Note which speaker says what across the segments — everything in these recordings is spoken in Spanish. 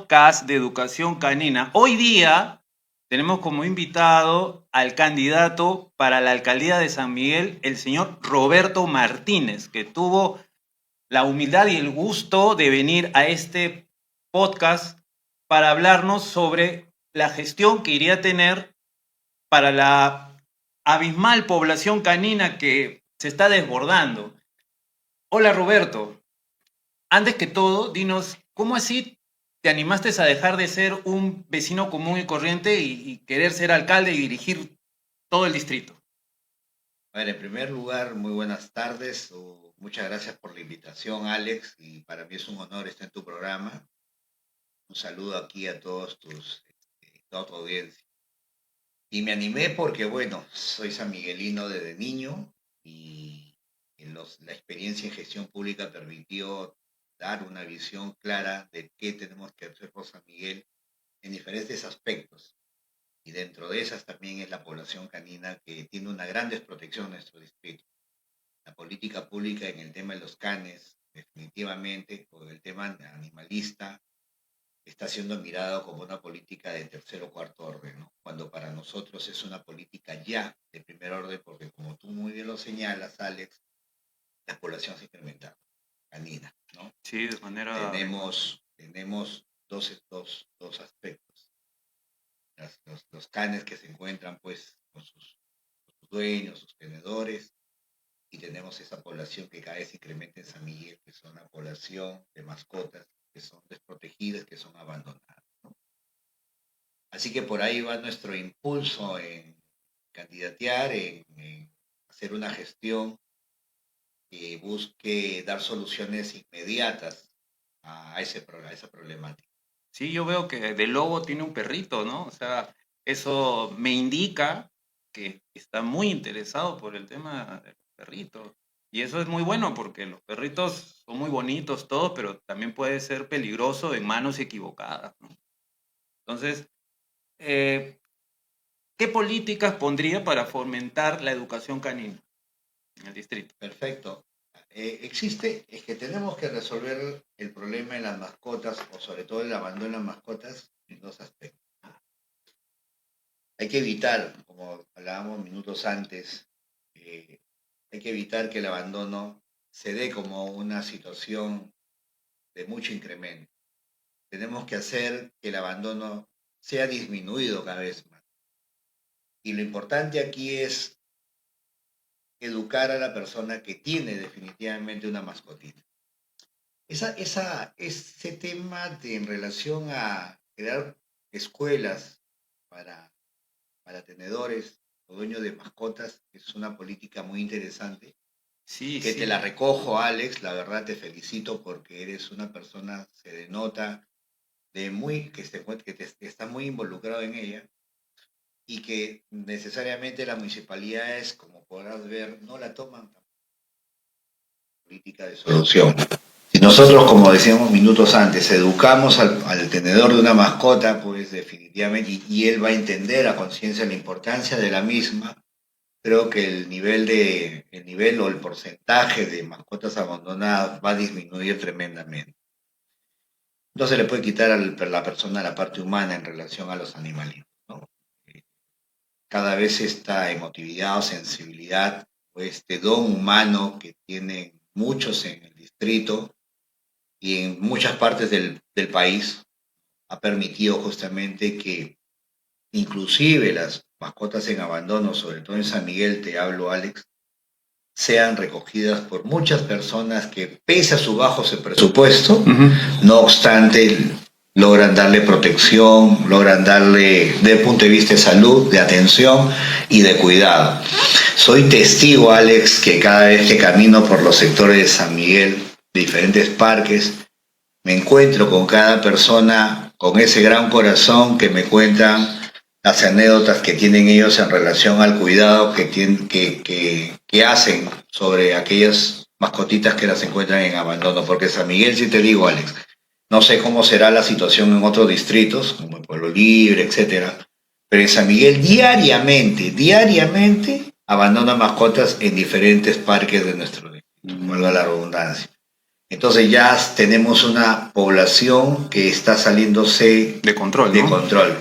Speaker 1: podcast de educación canina. Hoy día tenemos como invitado al candidato para la alcaldía de San Miguel, el señor Roberto Martínez, que tuvo la humildad y el gusto de venir a este podcast para hablarnos sobre la gestión que iría a tener para la abismal población canina que se está desbordando. Hola Roberto, antes que todo, dinos, ¿cómo así te animaste a dejar de ser un vecino común y corriente y querer ser alcalde y dirigir todo el distrito?
Speaker 2: A ver, en primer lugar, muy buenas tardes. Muchas gracias por la invitación, Alex, y para mí es un honor estar en tu programa. Un saludo aquí a toda tu audiencia. Y me animé porque, bueno, soy sanmiguelino desde niño y la experiencia en gestión pública permitió dar una visión clara de qué tenemos que hacer por San Miguel en diferentes aspectos. Y dentro de esas también es la población canina que tiene una gran desprotección en nuestro distrito. La política pública en el tema de los canes, definitivamente, o el tema animalista, está siendo mirado como una política de tercer o cuarto orden, ¿no? Cuando para nosotros es una política ya de primer orden, porque como tú muy bien lo señalas, Alex, la población se ha incrementado, canina, ¿no?
Speaker 1: Sí, de manera...
Speaker 2: Tenemos dos aspectos. Los canes que se encuentran pues con sus dueños, sus tenedores, y tenemos esa población que cada vez se incrementa en San Miguel, que son una población de mascotas que son desprotegidas, que son abandonadas, ¿no? Así que por ahí va nuestro impulso en candidatear, en hacer una gestión que busque dar soluciones inmediatas a esa problemática.
Speaker 1: Sí, yo veo que De Lobo tiene un perrito, ¿no? O sea, eso me indica que está muy interesado por el tema de los perritos. Y eso es muy bueno porque los perritos son muy bonitos, todo, pero también puede ser peligroso en manos equivocadas, ¿no? Entonces, eh, ¿qué políticas pondría para fomentar la educación canina en el distrito?
Speaker 2: Perfecto. Es que tenemos que resolver el problema de las mascotas, o sobre todo el abandono de las mascotas, en dos aspectos. Hay que evitar, como hablábamos minutos antes, hay que evitar que el abandono se dé como una situación de mucho incremento. Tenemos que hacer que el abandono sea disminuido cada vez más. Y lo importante aquí es educar a la persona que tiene definitivamente una mascotita. Ese tema en relación a crear escuelas para, para tenedores o dueños de mascotas es una política muy interesante.
Speaker 1: Sí,
Speaker 2: Que
Speaker 1: sí.
Speaker 2: te la recojo, Alex, la verdad te felicito porque eres una persona, se denota, que está muy involucrado en ella y que necesariamente las municipalidades, como podrás ver, no la toman como política de solución. Si nosotros, como decíamos minutos antes, educamos al tenedor de una mascota, pues definitivamente, y él va a entender a conciencia la importancia de la misma, creo que el nivel o el porcentaje de mascotas abandonadas va a disminuir tremendamente. No se le puede quitar a la persona la parte humana en relación a los animales, ¿no? Cada vez esta emotividad o sensibilidad o este don humano que tienen muchos en el distrito y en muchas partes del país ha permitido justamente que inclusive las mascotas en abandono, sobre todo en San Miguel, te hablo, Alex, sean recogidas por muchas personas que, pese a su bajo presupuesto, no obstante, logran darle protección, logran darle, desde el punto de vista de salud, de atención y de cuidado. Soy testigo, Alex, que cada vez que camino por los sectores de San Miguel, diferentes parques, me encuentro con cada persona con ese gran corazón que me cuentan las anécdotas que tienen ellos en relación al cuidado que hacen sobre aquellas mascotitas que las encuentran en abandono. Porque San Miguel, si te digo, Alex, no sé cómo será la situación en otros distritos, como en Pueblo Libre, etcétera, pero en San Miguel diariamente abandonan mascotas en diferentes parques de nuestro distrito, valga la redundancia. Entonces ya tenemos una población que está saliéndose
Speaker 1: De control,
Speaker 2: de
Speaker 1: ¿no?
Speaker 2: control.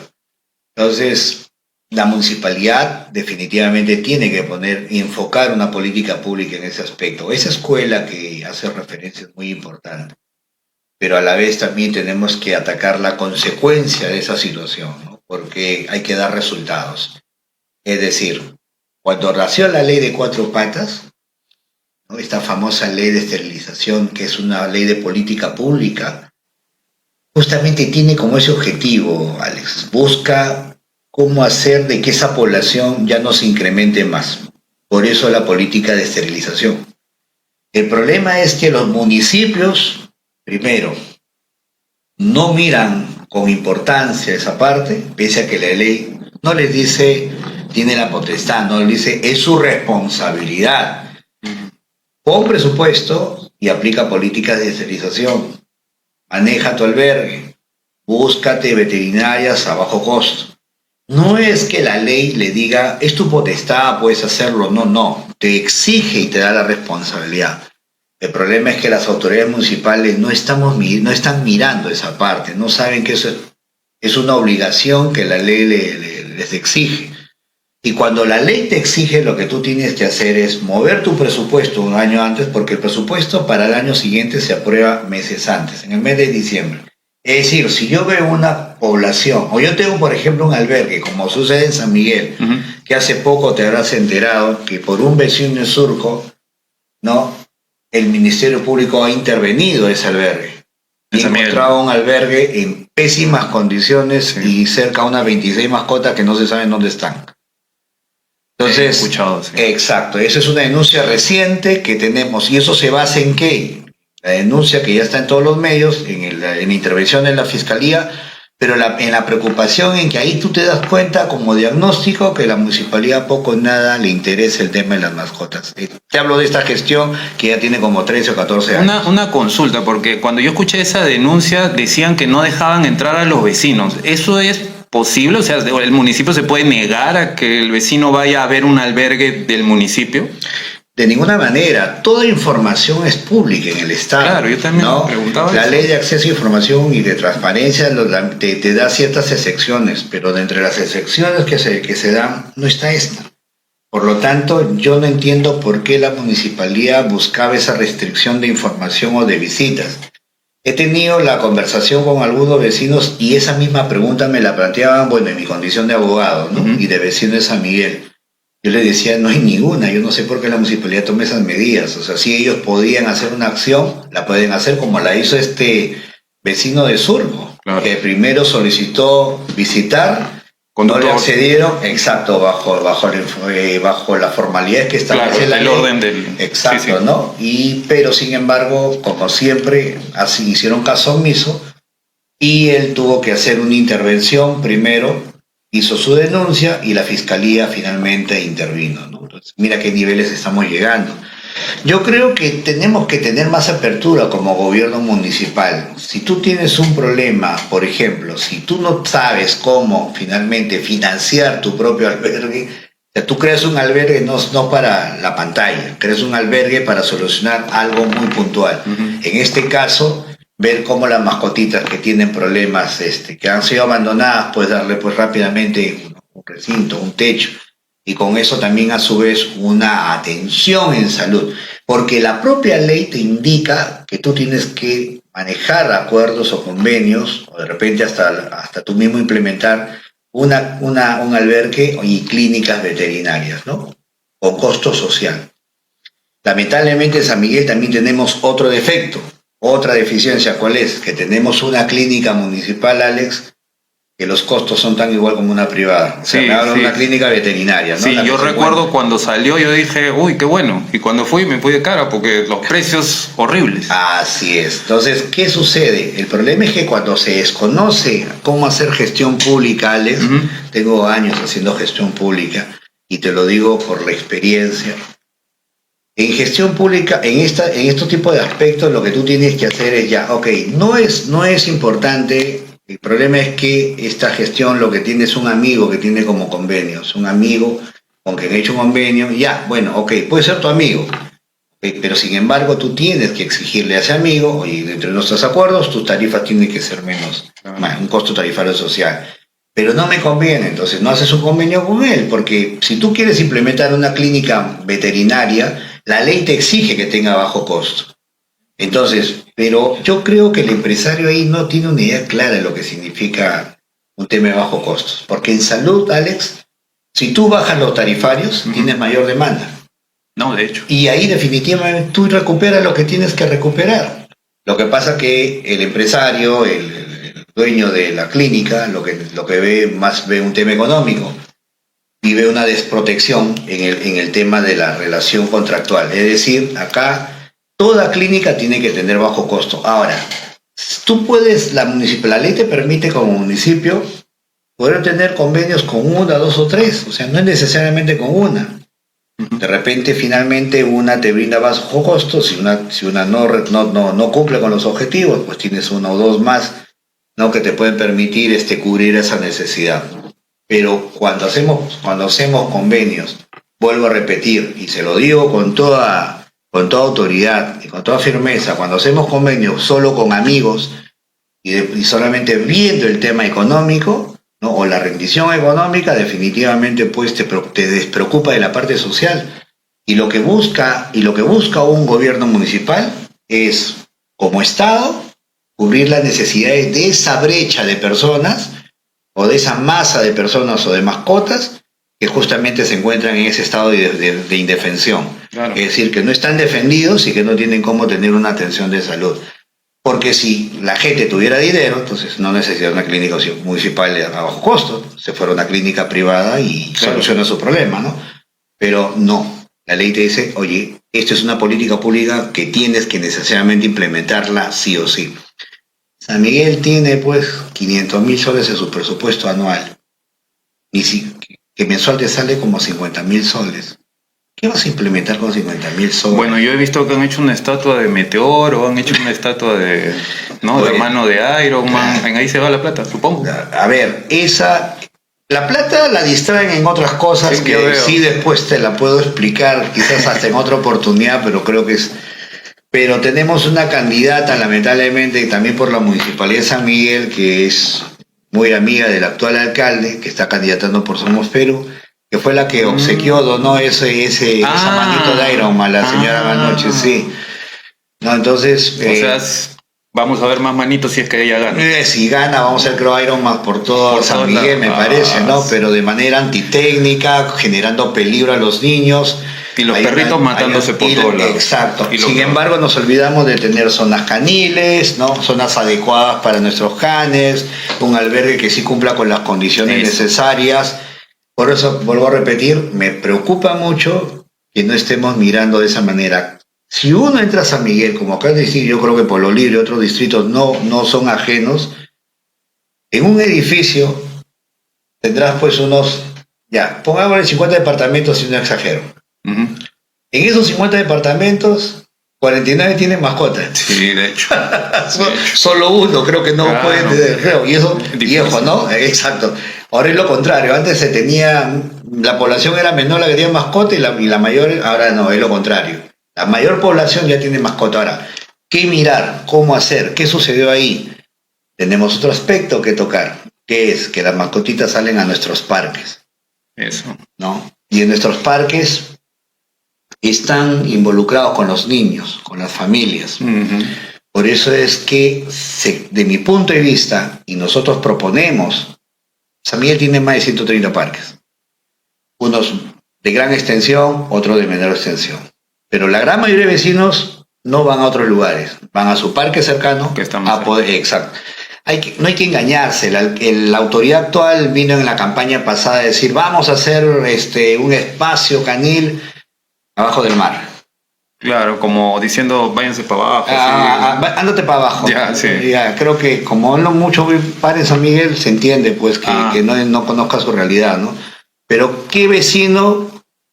Speaker 2: Entonces, la municipalidad definitivamente tiene que enfocar una política pública en ese aspecto. Esa escuela que hace referencia es muy importante, pero a la vez también tenemos que atacar la consecuencia de esa situación, ¿no? Porque hay que dar resultados. Es decir, cuando nació la ley de 4 patas, ¿no? Esta famosa ley de esterilización, que es una ley de política pública, justamente tiene como ese objetivo, Alex, busca cómo hacer de que esa población ya no se incremente más. Por eso la política de esterilización. El problema es que los municipios, primero, no miran con importancia esa parte, pese a que la ley no les dice, tiene la potestad, no les dice, es su responsabilidad. Pon presupuesto y aplica políticas de esterilización. Maneja tu albergue. Búscate veterinarias a bajo costo. No es que la ley le diga, es tu potestad, puedes hacerlo. No, no. Te exige y te da la responsabilidad. El problema es que las autoridades municipales no están mirando esa parte. No saben que eso es una obligación que la ley les exige. Y cuando la ley te exige, lo que tú tienes que hacer es mover tu presupuesto un año antes, porque el presupuesto para el año siguiente se aprueba meses antes, en el mes de diciembre. Es decir, si yo veo una población, o yo tengo, por ejemplo, un albergue, como sucede en San Miguel, que hace poco te habrás enterado que por un vecino en Surco, ¿no? El Ministerio Público ha intervenido ese albergue. Y encontraba un albergue en pésimas condiciones y cerca de unas 26 mascotas que no se saben dónde están. Entonces,
Speaker 1: escuchado, sí.
Speaker 2: Exacto, esa es una denuncia reciente que tenemos. ¿Y eso se basa en qué? La denuncia que ya está en todos los medios, en la intervención de la Fiscalía, pero en la preocupación en que ahí tú te das cuenta como diagnóstico que la municipalidad poco o nada le interesa el tema de las mascotas. Te hablo de esta gestión que ya tiene como 13 o 14 años.
Speaker 1: Una consulta, porque cuando yo escuché esa denuncia decían que no dejaban entrar a los vecinos. ¿Eso es posible? O sea, ¿el municipio se puede negar a que el vecino vaya a ver un albergue del municipio?
Speaker 2: De ninguna manera, toda información es pública en el Estado.
Speaker 1: Claro, yo también
Speaker 2: ¿no?
Speaker 1: me preguntaba
Speaker 2: La
Speaker 1: eso.
Speaker 2: ley de acceso a información y de transparencia te da ciertas excepciones, pero de entre las excepciones que se dan, no está esta. Por lo tanto, yo no entiendo por qué la municipalidad buscaba esa restricción de información o de visitas. He tenido la conversación con algunos vecinos y esa misma pregunta me la planteaban, bueno, en mi condición de abogado, ¿no? Y de vecino de San Miguel. Yo les decía, no hay ninguna, yo no sé por qué la municipalidad toma esas medidas. O sea, si ellos podían hacer una acción, la pueden hacer como la hizo este vecino de Surco,
Speaker 1: claro,
Speaker 2: que primero solicitó visitar, no le accedieron, exacto, bajo las formalidades que establece
Speaker 1: claro,
Speaker 2: la ley.
Speaker 1: el orden del...
Speaker 2: Exacto,
Speaker 1: sí, sí.
Speaker 2: ¿no? Pero sin embargo, como siempre, así hicieron caso omiso y él tuvo que hacer una intervención primero, hizo su denuncia y la fiscalía finalmente intervino, ¿no? Entonces, mira qué niveles estamos llegando. Yo creo que tenemos que tener más apertura como gobierno municipal. Si tú tienes un problema, por ejemplo, si tú no sabes cómo finalmente financiar tu propio albergue, o sea, tú creas un albergue no para la pantalla, creas un albergue para solucionar algo muy puntual. En este caso, ver cómo las mascotitas que tienen problemas, que han sido abandonadas, pues darle pues rápidamente un recinto, un techo. Y con eso también a su vez una atención en salud, porque la propia ley te indica que tú tienes que manejar acuerdos o convenios, o de repente hasta tú mismo implementar un albergue y clínicas veterinarias, ¿no? Con costo social. Lamentablemente en San Miguel también tenemos otro defecto, otra deficiencia. ¿Cuál es? Que tenemos una clínica municipal, Alex, que los costos son tan igual como una privada. O sea, me hablo de una clínica veterinaria, ¿no?
Speaker 1: Sí, yo recuerdo cuando salió, yo dije, uy, qué bueno. Y cuando fui, me fui de cara porque los precios horribles.
Speaker 2: Así es. Entonces, ¿qué sucede? El problema es que cuando se desconoce cómo hacer gestión pública, Alex, tengo años haciendo gestión pública, y te lo digo por la experiencia. En gestión pública, en estos tipos de aspectos, lo que tú tienes que hacer es ya, ok, no es importante. El problema es que esta gestión lo que tiene es un amigo que tiene como convenios, un amigo con quien he hecho un convenio, ya, bueno, ok, puede ser tu amigo, Pero sin embargo tú tienes que exigirle a ese amigo, oye, dentro de nuestros acuerdos tus tarifas tienen que ser menos, un costo tarifario social. Pero no me conviene, entonces no haces un convenio con él, porque si tú quieres implementar una clínica veterinaria, la ley te exige que tenga bajo costo. Entonces, pero yo creo que el empresario ahí no tiene una idea clara de lo que significa un tema de bajo costos. Porque en salud, Alex, si tú bajas los tarifarios, tienes mayor demanda.
Speaker 1: No, de hecho.
Speaker 2: Y ahí definitivamente tú recuperas lo que tienes que recuperar. Lo que pasa que el empresario, el dueño de la clínica, lo que ve un tema económico y ve una desprotección en el tema de la relación contractual. Es decir, acá toda clínica tiene que tener bajo costo. Ahora, tú puedes, la ley te permite como municipio poder tener convenios con una, dos o tres. O sea, no es necesariamente con una. De repente, finalmente, una te brinda bajo costo. Si una no cumple con los objetivos, pues tienes una o dos más, ¿no?, que te pueden permitir cubrir esa necesidad. Pero cuando hacemos convenios, vuelvo a repetir, y se lo digo con toda autoridad y con toda firmeza, cuando hacemos convenios solo con amigos y solamente viendo el tema económico, ¿no?, o la rendición económica, definitivamente pues te despreocupa de la parte social. Y lo que busca un gobierno municipal es, como Estado, cubrir las necesidades de esa brecha de personas o de esa masa de personas o de mascotas que justamente se encuentran en ese estado de indefensión. Claro. Es decir, que no están defendidos y que no tienen cómo tener una atención de salud. Porque si la gente tuviera dinero, entonces no necesita una clínica municipal a bajo costo, se fuera a una clínica privada y soluciona su problema, ¿no? Pero no, la ley te dice, oye, esto es una política pública que tienes que necesariamente implementarla sí o sí. San Miguel tiene pues 500.000 soles en su presupuesto anual, y que mensual te sale como 50.000 soles. ¿Qué vas a implementar con 50.000 soles?
Speaker 1: Bueno, yo he visto que han hecho una estatua de Meteoro, han hecho una estatua de mano de Iron Man. Ahí se va la plata, supongo.
Speaker 2: A ver, la plata la distraen en otras cosas sí, que sí después te la puedo explicar, quizás hasta en otra oportunidad, pero creo que es... Pero tenemos una candidata, lamentablemente, también por la Municipalidad de San Miguel, que es muy amiga del actual alcalde, que está candidatando por Somos Perú, que fue la que obsequió, donó esa manito de Iron Man, la señora anoche, sí. No, entonces...
Speaker 1: o sea, vamos a ver más manitos si es que ella gana.
Speaker 2: Si gana, vamos a ver, creo, Iron Man por todo San Miguel, me parece, ¿no? Pero de manera antitécnica, generando peligro a los niños.
Speaker 1: Y los perritos matándose por todos lados.
Speaker 2: Exacto. Sin embargo, nos olvidamos de tener zonas caniles, ¿no? Zonas adecuadas para nuestros canes, un albergue que sí cumpla con las condiciones necesarias. Por eso, vuelvo a repetir, me preocupa mucho que no estemos mirando de esa manera. Si uno entra a San Miguel, como acá de decir, yo creo que Pueblo Libre y otros distritos no son ajenos, en un edificio tendrás pues pongámosle 50 departamentos, si no exagero. En esos 50 departamentos, 49 tienen mascotas.
Speaker 1: Sí, de hecho.
Speaker 2: Solo uno creo que no puede tener, creo. Y eso, viejo, ¿no? Exacto. Ahora es lo contrario. Antes la población era menor la que tenía mascota y la mayor, ahora no, es lo contrario. La mayor población ya tiene mascota. Ahora, ¿qué mirar? ¿Cómo hacer? ¿Qué sucedió ahí? Tenemos otro aspecto que tocar, que es que las mascotitas salen a nuestros parques.
Speaker 1: Eso.
Speaker 2: ¿No? Y en nuestros parques están involucrados con los niños, con las familias. Por eso es que, de mi punto de vista, y nosotros proponemos, San Miguel tiene más de 130 parques. Unos de gran extensión, otros de menor extensión. Pero la gran mayoría de vecinos no van a otros lugares, van a su parque cercano a poder... Exacto. No hay que engañarse. La autoridad actual vino en la campaña pasada a decir, vamos a hacer un espacio canil abajo del mar.
Speaker 1: Claro, como diciendo, váyanse para abajo.
Speaker 2: Ándate para abajo. Ya, creo que como no mucho par en San Miguel, se entiende pues que no conozca su realidad, ¿no? Pero ¿qué vecino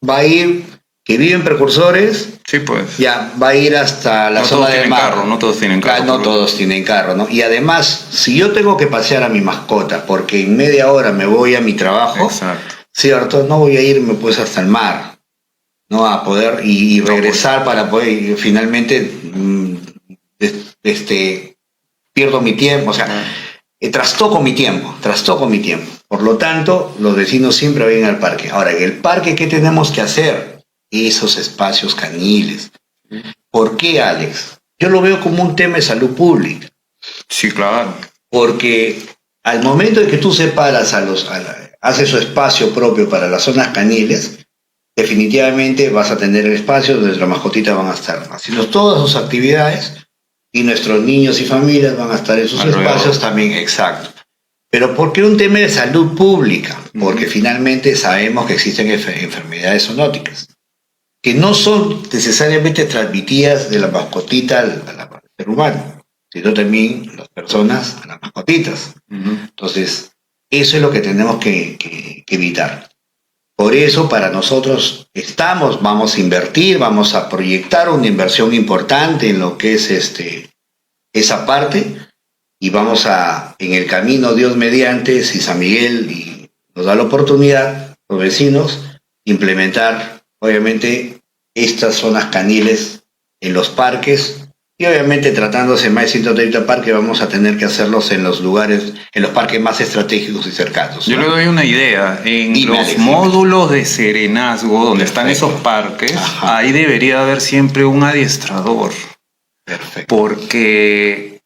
Speaker 2: va a ir, que vive en Precursores?
Speaker 1: Sí, pues.
Speaker 2: Ya, va a ir hasta la zona del mar.
Speaker 1: No todos tienen carro.
Speaker 2: No todos tienen carro, ¿no? Y además, si yo tengo que pasear a mi mascota porque en media hora me voy a mi trabajo,
Speaker 1: exacto,
Speaker 2: ¿cierto? No voy a irme pues hasta el mar. ¿no? A poder y regresar para poder y finalmente pierdo mi tiempo, o sea, trastoco mi tiempo. Por lo tanto, los vecinos siempre vienen al parque. Ahora, en el parque, ¿qué tenemos que hacer? Esos espacios caniles. ¿Por qué, Alex? Yo lo veo como un tema de salud pública.
Speaker 1: Sí, claro.
Speaker 2: Porque al momento de que tú separas haces su espacio propio para las zonas caniles, definitivamente vas a tener el espacio donde las mascotitas van a estar haciendo todas sus actividades y nuestros niños y familias van a estar en sus espacios también, exacto. Pero ¿por qué un tema de salud pública? Porque finalmente sabemos que existen enfermedades zoonóticas, que no son necesariamente transmitidas de la mascotita al ser humano, sino también las personas a las mascotitas. Entonces, eso es lo que tenemos que evitar. Por eso, para nosotros vamos a invertir, vamos a proyectar una inversión importante en lo que es esa parte, y vamos en el camino, Dios mediante, si San Miguel nos da la oportunidad, los vecinos, implementar, obviamente, estas zonas caniles en los parques, y obviamente tratándose más de 130 parques, vamos a tener que hacerlos en los lugares, en los parques más estratégicos y cercanos, ¿no?
Speaker 1: Yo le doy una idea. En
Speaker 2: Dime,
Speaker 1: los
Speaker 2: Alex,
Speaker 1: módulos de serenazgo, donde están esos parques, ahí debería haber siempre un adiestrador.
Speaker 2: Perfecto.
Speaker 1: Porque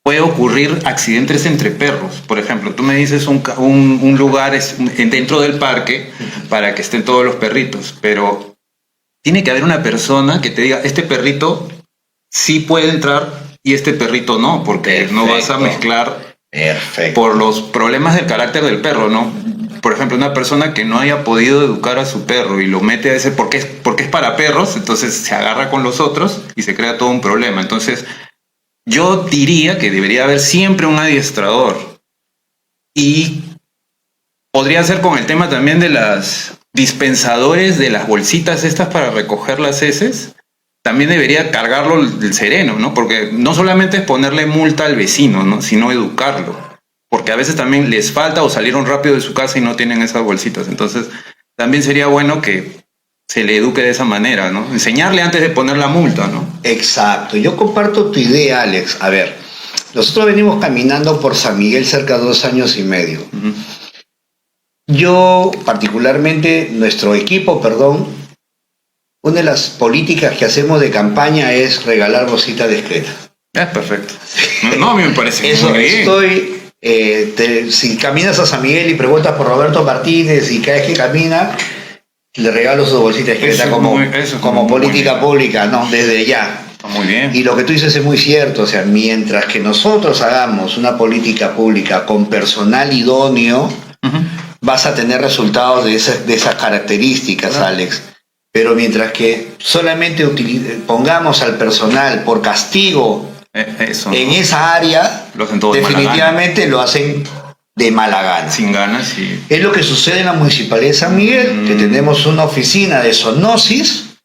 Speaker 1: puede ocurrir accidentes entre perros. Por ejemplo, tú me dices un lugar dentro del parque para que estén todos los perritos, pero tiene que haber una persona que te diga, este perrito sí puede entrar y este perrito no, porque no vas a mezclar por los problemas del carácter del perro, ¿no? Por ejemplo, una persona que no haya podido educar a su perro y lo mete a ese porque es para perros, entonces se agarra con los otros y se crea todo un problema. Entonces, yo diría que debería haber siempre un adiestrador. Y podría ser con el tema también de las dispensadores de las bolsitas estas para recoger las heces. También debería cargarlo el sereno, ¿no? Porque no solamente es ponerle multa al vecino, ¿no? Sino educarlo. Porque a veces también les falta o salieron rápido de su casa y no tienen esas bolsitas. Entonces, también sería bueno que se le eduque de esa manera, ¿no? Enseñarle antes de poner la multa, ¿no?
Speaker 2: Exacto. Yo comparto tu idea, Alex. A ver, nosotros venimos caminando por San Miguel cerca de 2 años y medio. Yo, particularmente, nuestro equipo, una de las políticas que hacemos de campaña es regalar bolsitas discretas.
Speaker 1: Es perfecto. No, a mí me parece
Speaker 2: eso
Speaker 1: muy bien.
Speaker 2: Si caminas a San Miguel y preguntas por Roberto Martínez y cada vez que camina, le regalo su bolsita discreta como política pública, ¿no? Desde ya.
Speaker 1: Muy bien.
Speaker 2: Y lo que tú dices es muy cierto, o sea, mientras que nosotros hagamos una política pública con personal idóneo, vas a tener resultados de esas características, Alex. Pero mientras que solamente pongamos al personal por castigo en esa área, definitivamente lo hacen de mala gana.
Speaker 1: Sin ganas, sí.
Speaker 2: Es lo que sucede en la Municipalidad de San Miguel, que tenemos una oficina de zoonosis.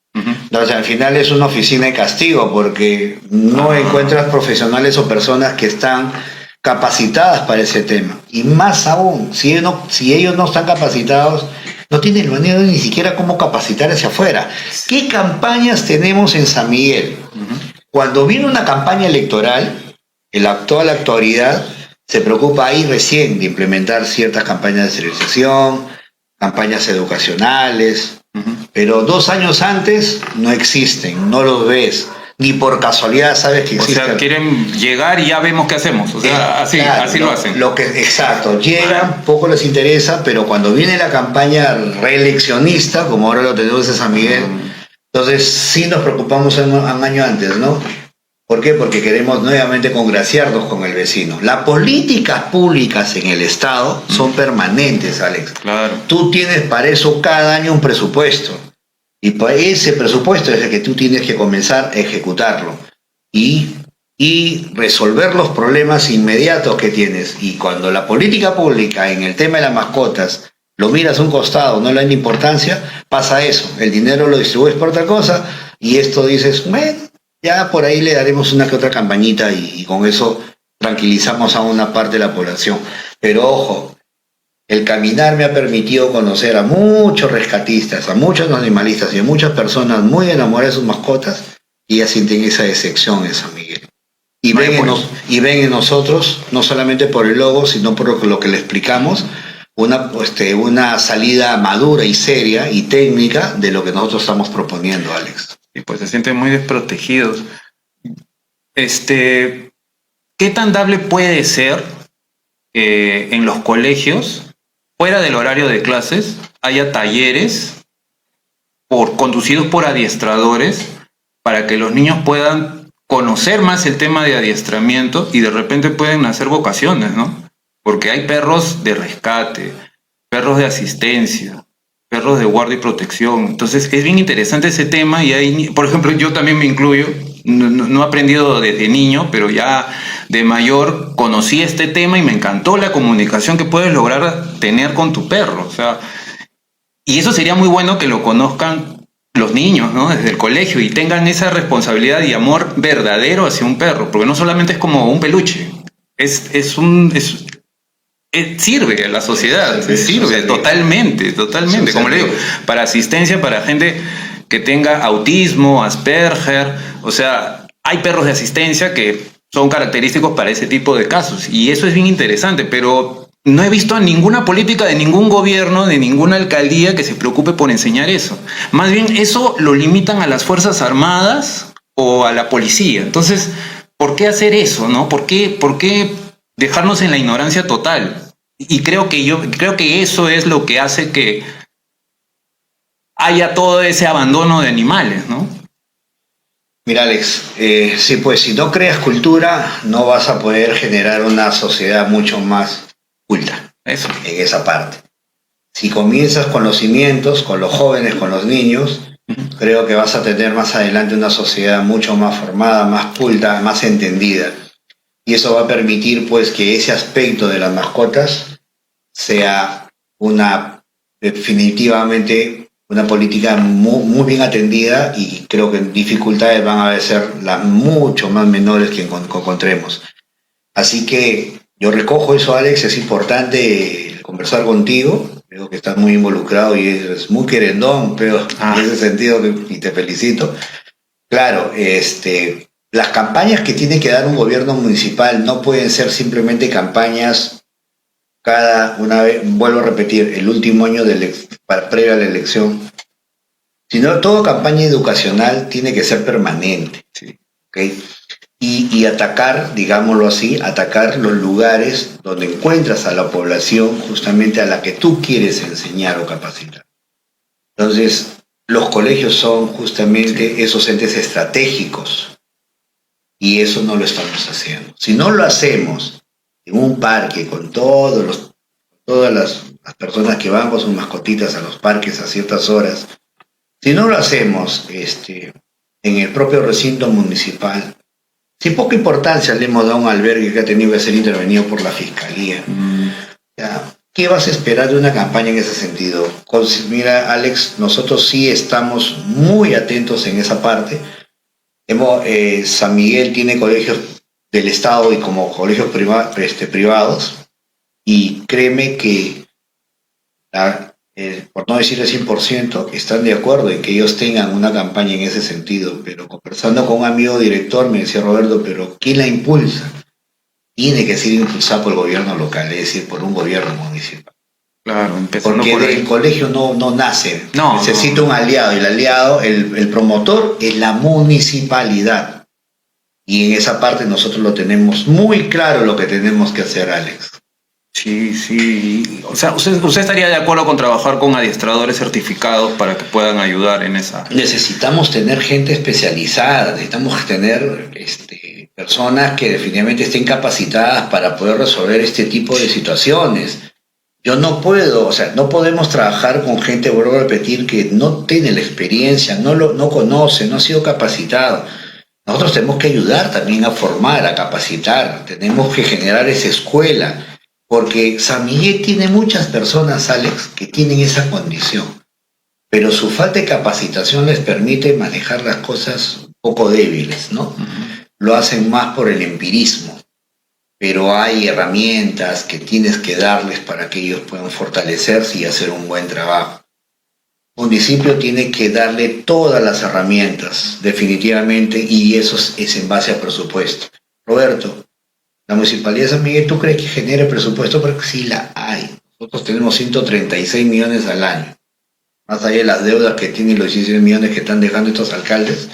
Speaker 2: O sea, al final es una oficina de castigo porque no encuentras profesionales o personas que están capacitadas para ese tema. Y más aún, si ellos no están capacitados, no tienen manera ni siquiera cómo capacitar hacia afuera. ¿Qué campañas tenemos en San Miguel? Cuando viene una campaña electoral, la actualidad se preocupa ahí recién de implementar ciertas campañas de esterilización, campañas educacionales, pero 2 años antes no existen, no los ves, ni por casualidad sabes que existen.
Speaker 1: O sea, quieren llegar y ya vemos qué hacemos, o sea, así lo hacen.
Speaker 2: Exacto, llegan, poco les interesa, pero cuando viene la campaña reeleccionista, como ahora lo tenemos en San Miguel, entonces sí nos preocupamos un año antes, ¿no? ¿Por qué? Porque queremos nuevamente congraciarnos con el vecino. Las políticas públicas en el Estado son permanentes, Alex.
Speaker 1: Claro.
Speaker 2: Tú tienes para eso cada año un presupuesto. Y para ese presupuesto es el que tú tienes que comenzar a ejecutarlo. Y resolver los problemas inmediatos que tienes. Y cuando la política pública en el tema de las mascotas lo miras a un costado, no le dan importancia, pasa eso. El dinero lo distribuyes por otra cosa y esto dices, bueno, ya por ahí le daremos una que otra campañita y con eso tranquilizamos a una parte de la población. Pero ojo, El caminar me ha permitido conocer a muchos rescatistas, a muchos animalistas y a muchas personas muy enamoradas de sus mascotas y ya sienten esa decepción en San Miguel. Y ven en nosotros, no solamente por el logo, sino por lo que le explicamos, una salida madura y seria y técnica de lo que nosotros estamos proponiendo, Alex.
Speaker 1: Y pues se sienten muy desprotegidos. ¿Qué tan dable puede ser en los colegios, fuera del horario de clases, haya talleres conducidos por adiestradores para que los niños puedan conocer más el tema de adiestramiento y de repente pueden nacer vocaciones, ¿no? Porque hay perros de rescate, perros de asistencia, perros de guardia y protección. Entonces es bien interesante ese tema y hay, por ejemplo, yo también me incluyo, no he aprendido desde niño, pero ya de mayor conocí este tema y me encantó la comunicación que puedes lograr tener con tu perro. O sea, y eso sería muy bueno que lo conozcan los niños, ¿no? Desde el colegio y tengan esa responsabilidad y amor verdadero hacia un perro, porque no solamente es como un peluche, sirve a la sociedad, sirve totalmente, como le digo, para asistencia, para gente que tenga autismo, Asperger, o sea, hay perros de asistencia que son característicos para ese tipo de casos y eso es bien interesante, pero no he visto a ninguna política de ningún gobierno, de ninguna alcaldía que se preocupe por enseñar eso. Más bien eso lo limitan a las Fuerzas Armadas o a la policía. Entonces, ¿por qué hacer eso, no? ¿Por qué dejarnos en la ignorancia total? Y creo que eso es lo que hace que haya todo ese abandono de animales, ¿no?
Speaker 2: Mira, Alex, sí, pues si no creas cultura, no vas a poder generar una sociedad mucho más culta.
Speaker 1: Eso.
Speaker 2: En esa parte. Si comienzas con los cimientos, con los jóvenes, con los niños, creo que vas a tener más adelante una sociedad mucho más formada, más culta, más entendida. Y eso va a permitir pues que ese aspecto de las mascotas sea definitivamente una política muy bien atendida y creo que dificultades van a ser las mucho más menores que encontremos. Así que yo recojo eso, Alex, es importante conversar contigo, creo que estás muy involucrado y eres muy querendón, pero en ese sentido, y te felicito. Claro, las campañas que tiene que dar un gobierno municipal no pueden ser simplemente campañas una vez, vuelvo a repetir, el último año previo a la elección, sino toda campaña educacional tiene que ser permanente.
Speaker 1: Sí.
Speaker 2: ¿Okay? Y atacar, digámoslo así, atacar los lugares donde encuentras a la población justamente a la que tú quieres enseñar o capacitar. Entonces, los colegios son justamente esos entes estratégicos y eso no lo estamos haciendo. Si no lo hacemos en un parque con todas las personas que van con sus mascotitas a los parques a ciertas horas, si no lo hacemos en el propio recinto municipal, si poca importancia le hemos dado a un albergue que ha tenido que ser intervenido por la Fiscalía, ¿qué vas a esperar de una campaña en ese sentido? Mira, Alex, nosotros sí estamos muy atentos en esa parte. San Miguel tiene colegios del Estado y como colegios privados, y créeme que, por no decir el 100%, están de acuerdo en que ellos tengan una campaña en ese sentido, pero conversando con un amigo director me decía Roberto, pero ¿quién la impulsa? Tiene que ser impulsada por el gobierno local, es decir, por un gobierno municipal.
Speaker 1: Claro, empezando
Speaker 2: porque
Speaker 1: por
Speaker 2: el colegio no nace, necesita un aliado, y el aliado, el promotor es la municipalidad. Y en esa parte nosotros lo tenemos muy claro lo que tenemos que hacer, Alex.
Speaker 1: Sí. O sea, ¿usted estaría de acuerdo con trabajar con adiestradores certificados para que puedan ayudar en esa?
Speaker 2: Necesitamos tener gente especializada, necesitamos tener personas que definitivamente estén capacitadas para poder resolver este tipo de situaciones. Yo no puedo, no podemos trabajar con gente, vuelvo a repetir, que no tiene la experiencia, no conoce, no ha sido capacitado. Nosotros tenemos que ayudar también a formar, a capacitar, tenemos que generar esa escuela, porque San Miguel tiene muchas personas, Alex, que tienen esa condición, pero su falta de capacitación les permite manejar las cosas un poco débiles, ¿no? Lo hacen más por el empirismo. pero hay herramientas que tienes que darles para que ellos puedan fortalecerse y hacer un buen trabajo. Un municipio tiene que darle todas las herramientas, definitivamente, y eso es en base a presupuesto. Roberto, la Municipalidad de San Miguel, ¿tú crees que genere presupuesto? Porque sí la hay. Nosotros tenemos 136 millones al año. Más allá de las deudas que tienen los 16 millones que están dejando estos alcaldes,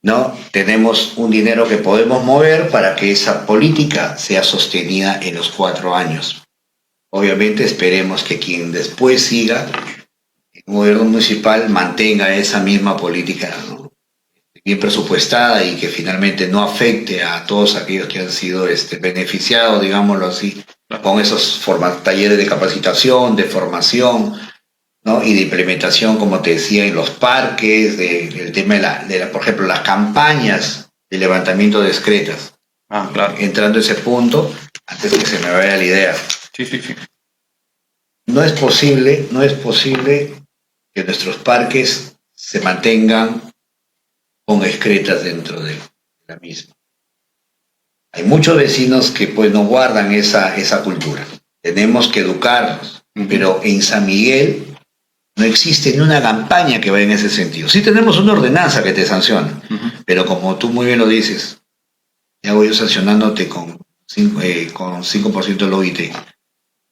Speaker 2: ¿no? Tenemos un dinero que podemos mover para que esa política sea sostenida en los 4 años. Obviamente esperemos que quien después siga, el gobierno municipal, mantenga esa misma política, ¿no? Bien presupuestada y que finalmente no afecte a todos aquellos que han sido beneficiados, digámoslo así, con esos talleres de capacitación, de formación, ¿no? Y de implementación, como te decía, en los parques, el tema por ejemplo, las campañas de levantamiento de excretas.
Speaker 1: Claro.
Speaker 2: Entrando a ese punto, antes que se me vaya la idea.
Speaker 1: Sí.
Speaker 2: No es posible que nuestros parques se mantengan con excretas dentro de la misma. Hay muchos vecinos que pues no guardan esa cultura. Tenemos que educarlos, pero en San Miguel no existe ni una campaña que vaya en ese sentido. Sí tenemos una ordenanza que te sanciona, pero como tú muy bien lo dices, ya voy yo sancionándote con 5% del OIT.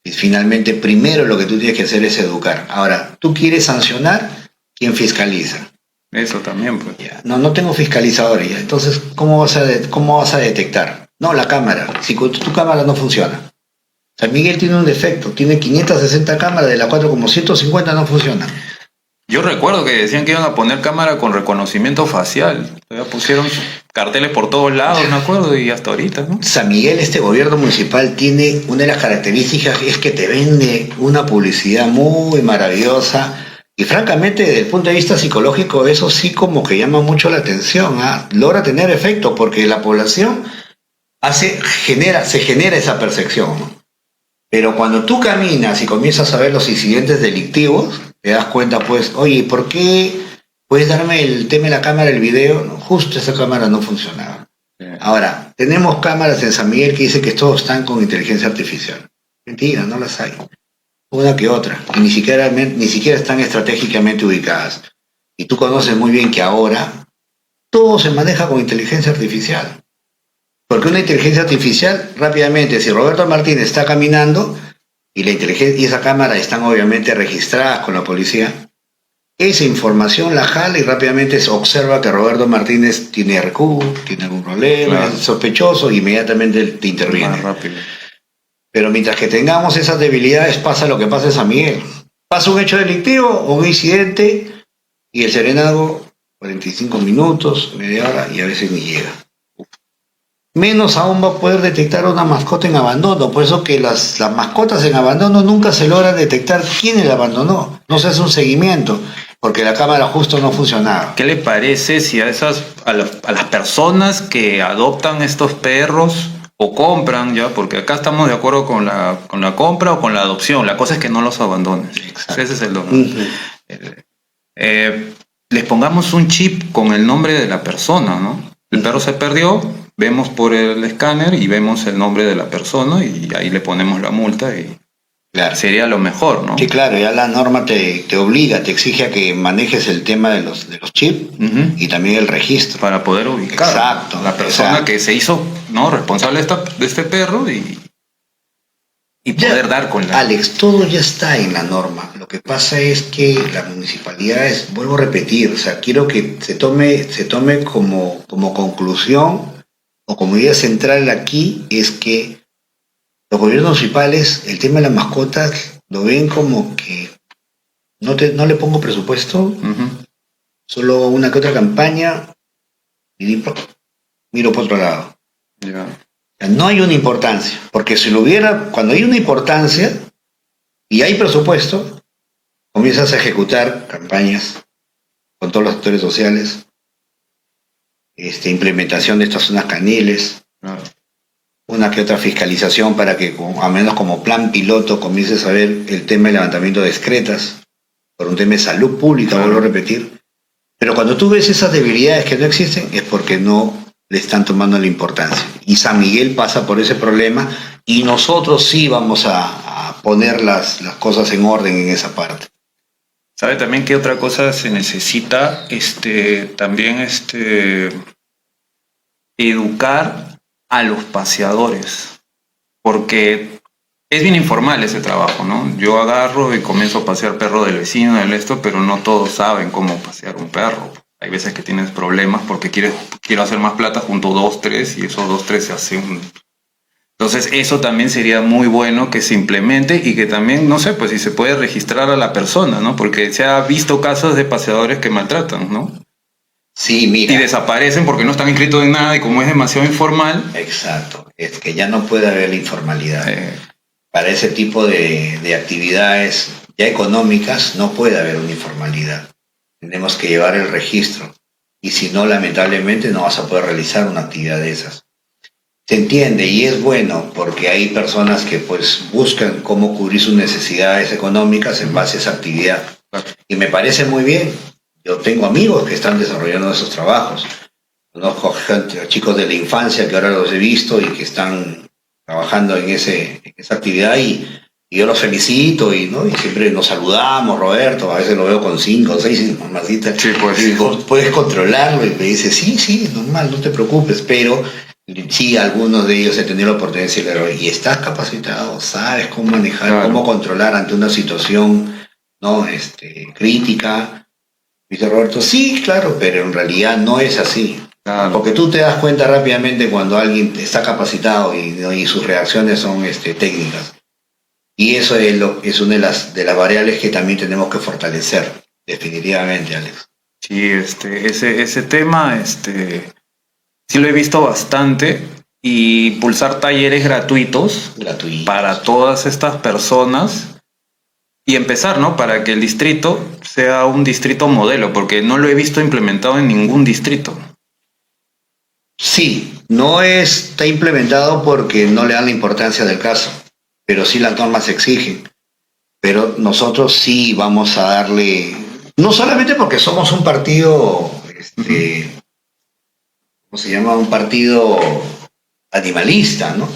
Speaker 2: Y finalmente, primero lo que tú tienes que hacer es educar. Ahora, tú quieres sancionar, ¿quién fiscaliza?
Speaker 1: Eso también, pues.
Speaker 2: Ya. No tengo fiscalizadores ya. Entonces, ¿cómo vas a detectar? No, la cámara. Si tu cámara no funciona. San Miguel tiene un defecto. Tiene 560 cámaras, de las cuales como 150 no funcionan.
Speaker 1: Yo recuerdo que decían que iban a poner cámara con reconocimiento facial. Ya pusieron carteles por todos lados, me acuerdo, y hasta ahorita, ¿no?
Speaker 2: San Miguel, este gobierno municipal, tiene una de las características es que te vende una publicidad muy maravillosa. Y francamente, desde el punto de vista psicológico, eso sí como que llama mucho la atención, ¿ah? Logra tener efecto porque la población se genera esa percepción, ¿no? Pero cuando tú caminas y comienzas a ver los incidentes delictivos, te das cuenta, pues, oye, ¿por qué puedes darme el tema de la cámara, el video? No, justo esa cámara no funcionaba. Ahora, tenemos cámaras en San Miguel que dicen que todos están con inteligencia artificial. Mentira, no las hay. Una que otra, y ni siquiera están estratégicamente ubicadas. Y tú conoces muy bien que ahora todo se maneja con inteligencia artificial. Porque una inteligencia artificial, rápidamente, si Roberto Martínez está caminando y esa cámara están obviamente registradas con la policía, esa información la jala y rápidamente se observa que Roberto Martínez tiene RQ, tiene algún problema, es sospechoso, y inmediatamente te interviene.
Speaker 1: Más rápido.
Speaker 2: Pero mientras que tengamos esas debilidades, pasa lo que pasa en San Miguel. Pasa un hecho delictivo o un incidente y el serenazgo, 45 minutos, media hora, y a veces ni llega. Menos aún va a poder detectar una mascota en abandono. Por eso que las mascotas en abandono nunca se logra detectar quién la abandonó. No se hace un seguimiento, porque la cámara justo no funcionaba.
Speaker 1: ¿Qué le parece si a las personas que adoptan estos perros o compran, ya, porque acá estamos de acuerdo con la compra o con la adopción, la cosa es que no los abandones?
Speaker 2: Exacto.
Speaker 1: Ese es el don. Les pongamos un chip con el nombre de la persona, ¿no? El perro se perdió, vemos por el escáner y vemos el nombre de la persona y ahí le ponemos la multa y
Speaker 2: claro,
Speaker 1: sería lo mejor, ¿no?
Speaker 2: Sí, claro, ya la norma te obliga, te exige a que manejes el tema de los chips y también el registro.
Speaker 1: Para poder ubicar la persona que se hizo, ¿no?, responsable de este perro y poder
Speaker 2: ya,
Speaker 1: dar con la...
Speaker 2: Alex, todo ya está en la norma. Lo que pasa es que las municipalidades, vuelvo a repetir, o sea, quiero que se tome como conclusión o como idea central aquí, es que los gobiernos municipales, el tema de las mascotas, lo ven como que no le pongo presupuesto, solo una que otra campaña y miro por otro lado.
Speaker 1: Yeah.
Speaker 2: No hay una importancia, porque si lo hubiera, cuando hay una importancia y hay presupuesto, comienzas a ejecutar campañas con todos los actores sociales, implementación de estas zonas caniles, una que otra fiscalización para que, al menos como plan piloto, comiences a ver el tema del levantamiento de excretas, por un tema de salud pública, vuelvo a repetir. Pero cuando tú ves esas debilidades que no existen, es porque no le están tomando la importancia. Y San Miguel pasa por ese problema y nosotros sí vamos a poner las cosas en orden en esa parte.
Speaker 1: ¿Sabe también qué otra cosa se necesita? También educar a los paseadores, porque es bien informal ese trabajo, ¿no? Yo agarro y comienzo a pasear perro del vecino, pero no todos saben cómo pasear un perro. Hay veces que tienes problemas porque quiero hacer más plata junto 2, 3 y esos 2, 3 se hacen. Entonces eso también sería muy bueno que se implemente y que también, no sé, pues si se puede registrar a la persona, ¿no? Porque se ha visto casos de paseadores que maltratan, ¿no?
Speaker 2: Sí, mira.
Speaker 1: Y desaparecen porque no están inscritos en nada y como es demasiado informal.
Speaker 2: Exacto, es que ya no puede haber la informalidad. Para ese tipo de actividades ya económicas no puede haber una informalidad. Tenemos que llevar el registro y si no, lamentablemente no vas a poder realizar una actividad de esas. Se entiende y es bueno porque hay personas que pues buscan cómo cubrir sus necesidades económicas en base a esa actividad. Y me parece muy bien. Yo tengo amigos que están desarrollando esos trabajos. Conozco chicos de la infancia que ahora los he visto y que están trabajando en esa actividad y yo los felicito y siempre nos saludamos, Roberto, a veces lo veo con 5 o 6 mamacitas.
Speaker 1: Sí, pues.
Speaker 2: Y puedes controlarlo y me dice, sí, normal, no te preocupes, pero sí, algunos de ellos he tenido la oportunidad de decirle, y estás capacitado, sabes cómo manejar, claro, cómo controlar ante una situación, ¿no? Crítica. Dice Roberto, sí, claro, pero en realidad no es así. Claro. Porque tú te das cuenta rápidamente cuando alguien está capacitado y sus reacciones son técnicas. Y eso es una de las variables que también tenemos que fortalecer, definitivamente, Alex.
Speaker 1: Sí, ese tema, sí lo he visto bastante, y impulsar talleres gratuitos para todas estas personas y empezar, ¿no? Para que el distrito sea un distrito modelo, porque no lo he visto implementado en ningún distrito.
Speaker 2: Sí, no está implementado porque no le dan la importancia del caso, pero sí las normas exigen. Pero nosotros sí vamos a darle, no solamente porque somos un partido, ¿cómo se llama? Un partido animalista, ¿no?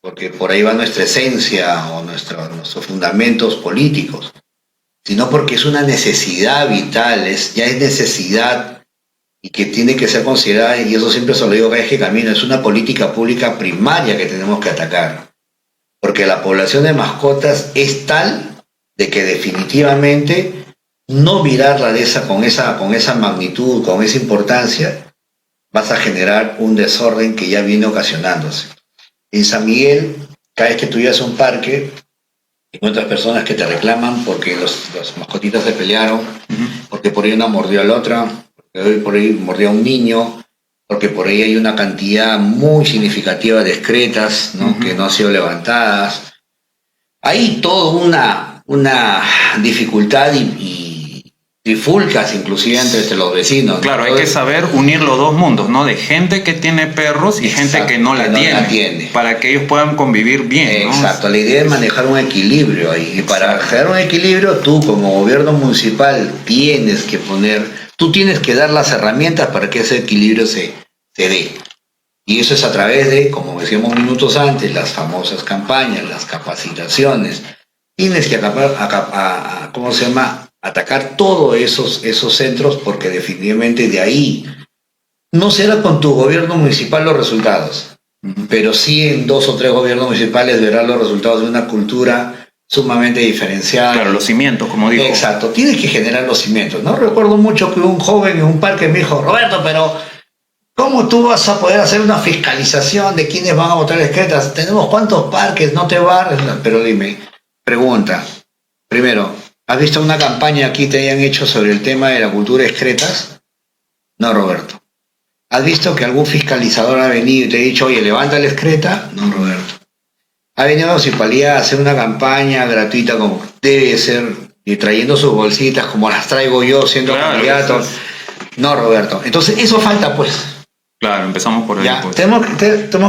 Speaker 2: Porque por ahí va nuestra esencia o nuestros fundamentos políticos, sino porque es una necesidad vital, ya es necesidad y que tiene que ser considerada, y eso siempre se lo digo cada vez que camino, es una política pública primaria que tenemos que atacar, porque la población de mascotas es tal de que definitivamente no mirarla con esa magnitud, con esa importancia, vas a generar un desorden que ya viene ocasionándose. En San Miguel, cada vez que tú llegas a un parque, encuentras personas que te reclaman porque los mascotitas se pelearon, porque por ahí una mordió a la otra, porque por ahí mordió a un niño, porque por ahí hay una cantidad muy significativa de excretas, ¿no? Que no han sido levantadas. Hay toda una dificultad y trifulcas inclusive entre los vecinos.
Speaker 1: Claro, hay que saber unir los dos mundos, ¿no? De gente que tiene perros y gente que no la tiene, para que ellos puedan convivir bien, ¿no?
Speaker 2: Exacto, la idea es manejar un equilibrio ahí. Y para generar un equilibrio, tú como gobierno municipal tienes que dar las herramientas para que ese equilibrio se dé. Y eso es a través de, como decíamos minutos antes, las famosas campañas, las capacitaciones. Tienes que atacar todos esos centros, porque definitivamente de ahí no será con tu gobierno municipal los resultados, pero sí en 2 o 3 gobiernos municipales verás los resultados de una cultura sumamente diferenciada.
Speaker 1: Claro, los cimientos, como digo.
Speaker 2: Exacto, tienes que generar los cimientos, ¿no? Recuerdo mucho que un joven en un parque me dijo, Roberto, pero ¿cómo tú vas a poder hacer una fiscalización de quiénes van a botar excretas? Tenemos cuántos parques, no te barres. Pero dime, pregunta, primero, ¿has visto una campaña aquí te hayan hecho sobre el tema de la cultura de excretas? No, Roberto. ¿Has visto que algún fiscalizador ha venido y te ha dicho, oye, levanta la excreta? No, Roberto. ¿Ha venido la municipalidad a hacer una campaña gratuita como debe ser, y trayendo sus bolsitas como las traigo yo siendo candidato? No, Roberto. Entonces, eso falta, pues.
Speaker 1: Claro, empezamos por ahí.
Speaker 2: Ya,
Speaker 1: pues.
Speaker 2: Tenemos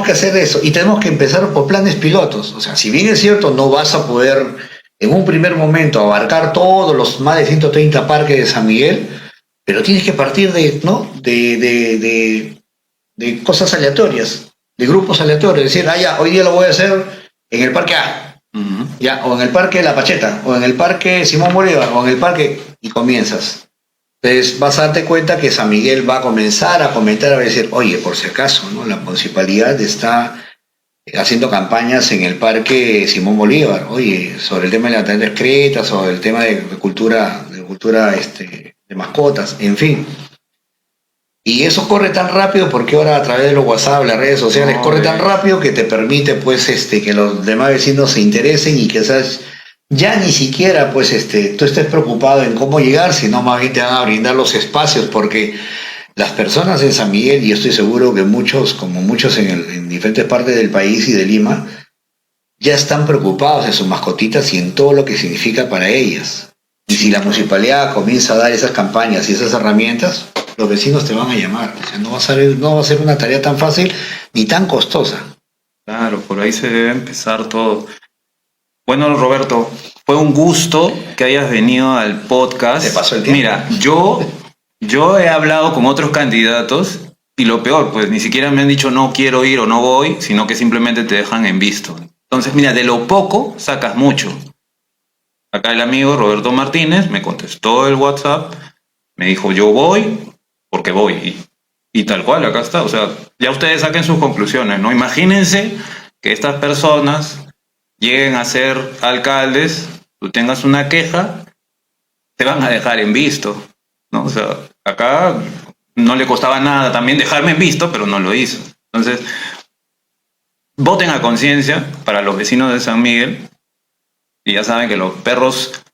Speaker 2: que hacer eso y tenemos que empezar por planes pilotos. O sea, si bien es cierto, no vas a poder en un primer momento abarcar todos los más de 130 parques de San Miguel, pero tienes que partir de de cosas aleatorias, de grupos aleatorios. Decir, ya, hoy día lo voy a hacer en el parque A, ya, o en el parque La Pacheta, o en el parque Simón Bolívar, o en el parque, y comienzas. Entonces vas a darte cuenta que San Miguel va a comenzar a comentar, va a decir, oye, por si acaso, ¿no? La municipalidad está haciendo campañas en el parque Simón Bolívar, oye, sobre el tema de las excretas, o el tema de cultura, de mascotas, en fin. Y eso corre tan rápido porque ahora a través de los WhatsApp, las redes sociales, corre tan rápido que te permite pues que los demás vecinos se interesen y que ya ni siquiera pues tú estés preocupado en cómo llegar, sino más bien te van a brindar los espacios, porque las personas en San Miguel, y yo estoy seguro que muchos, como muchos en diferentes partes del país y de Lima, ya están preocupados de sus mascotitas y en todo lo que significa para ellas. Y si la municipalidad comienza a dar esas campañas y esas herramientas, los vecinos te van a llamar. O sea, no va a ser una tarea tan fácil ni tan costosa.
Speaker 1: Claro, por ahí se debe empezar todo. Bueno, Roberto, fue un gusto que hayas venido al podcast.
Speaker 2: Te pasó el tiempo.
Speaker 1: Mira, yo he hablado con otros candidatos y lo peor, pues ni siquiera me han dicho no quiero ir o no voy, sino que simplemente te dejan en visto. Entonces, mira, de lo poco sacas mucho. Acá el amigo Roberto Martínez me contestó el WhatsApp, me dijo yo voy porque voy y tal cual, acá está. O sea, ya ustedes saquen sus conclusiones, ¿no? Imagínense que estas personas lleguen a ser alcaldes, tú tengas una queja, te van a dejar en visto, ¿no? O sea, acá no le costaba nada también dejarme en visto, pero no lo hizo. Entonces, voten a conciencia para los vecinos de San Miguel. Y ya saben que los perros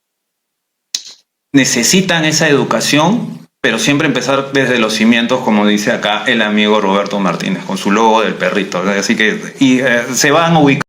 Speaker 1: necesitan esa educación, pero siempre empezar desde los cimientos, como dice acá el amigo Roberto Martínez, con su logo del perrito. Así que se van a ubicar.